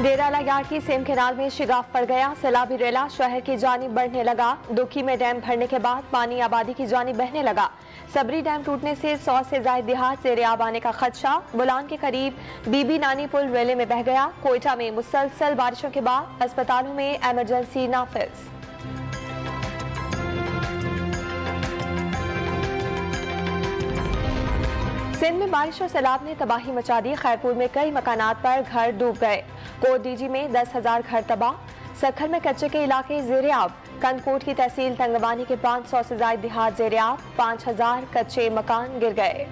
डेराला yard की same canal में शिगाफ पड़ गया। सैलाबी रेला शहर की जानिब बढ़ने लगा। दुखी में डैम भरने के बाद पानी आबादी की जानिब बहने लगा। सबरी डैम टूटने से 100 से ज्यादा देहात ज़ेरे आब आने का खदशा। बुलान के करीब बीबी नानी पुल रेले में बह गया। कोयटा में मुसलसल बारिशों के बाद अस्पतालों में इमरजेंसी नाफिज। सिंध में बारिश और सैलाब ने तबाही मचा दी। खैरपुर में कई मकानात पर घर डूब गए। कोट डीजी में 10,000 घर तबाह। सखर में कच्चे के इलाके ज़ेरे आब। कंदकोट की तहसील तंगवानी के 500 से ज्यादा देहात ज़ेरे आब। 5,000 कच्चे मकान गिर गए।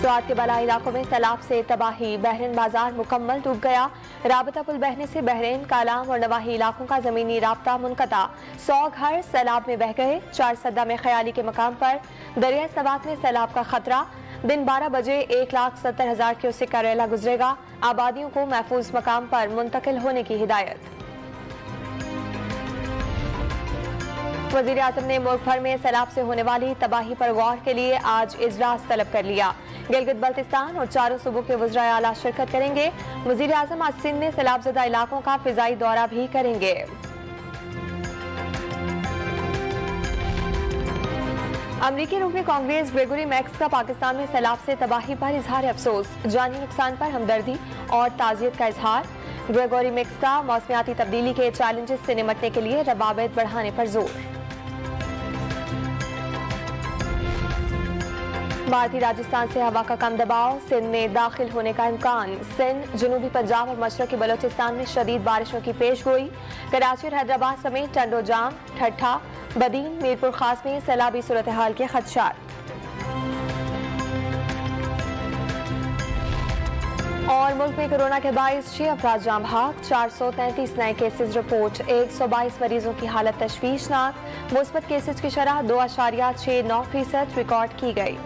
स्वात के बला इलाकों में सैलाब से तबाही। बहरीन बाजार मुकम्मल डूब गया। राबता पुल बहने से बहरीन, कालाम और नवाही इलाकों का जमीनी राब्ता मुनक़ता। 100 घर सैलाब में बह गए। 4 सद्दा में ख्याली के मकाम पर दरिया सवात में सैलाब का खतरा। दिन 12 बजे 1,70,000 क्यूसेक का रेला गुजरेगा। आबादियों को महफूज मकाम पर मुंतकिल होने की हिदायत। वज़ीर आज़म ने मुल्क भर में सैलाब से होने वाली तबाही पर गौर के लिए आज इजलास तलब कर लिया। गिलगित बल्तिस्तान और चारों सूबों के वज़राए आला शिरकत करेंगे। वज़ीर आज़म आज सिंध में सैलाबज़दा इलाकों का फिजाई दौरा भी करेंगे। अमरीकी रुकन कांग्रेस ग्रेगोरी मैक्स का पाकिस्तान में सैलाब से तबाही पर इजहार अफसोस। जानी नुकसान पर हमदर्दी और ताज़ियत का इजहार। ग्रेगोरी मैक्स का मौसमियाती तब्दीली के चैलेंजेस से निमटने के लिए रवाबित बढ़ाने पर जोर। भारतीय राजस्थान से हवा का कम दबाव सिंध में दाखिल होने का इम्कान। सिंध, जनूबी पंजाब और मशरकी बलोचिस्तान में शदीद बारिशों की पेशगोई। कराची और हैदराबाद समेत टंडो जाम, ठट्ठा, बदीन, मीरपुर खास में सैलाबी सूरत हाल के खदशात। और मुल्क में कोरोना के बाइस 6 अफराद जाम भाग। 433 नए केसेज रिपोर्ट। 122 मरीजों की हालत तशवीशनाक। मुस्बत केसेज की शरह 2.69% रिकॉर्ड की गई।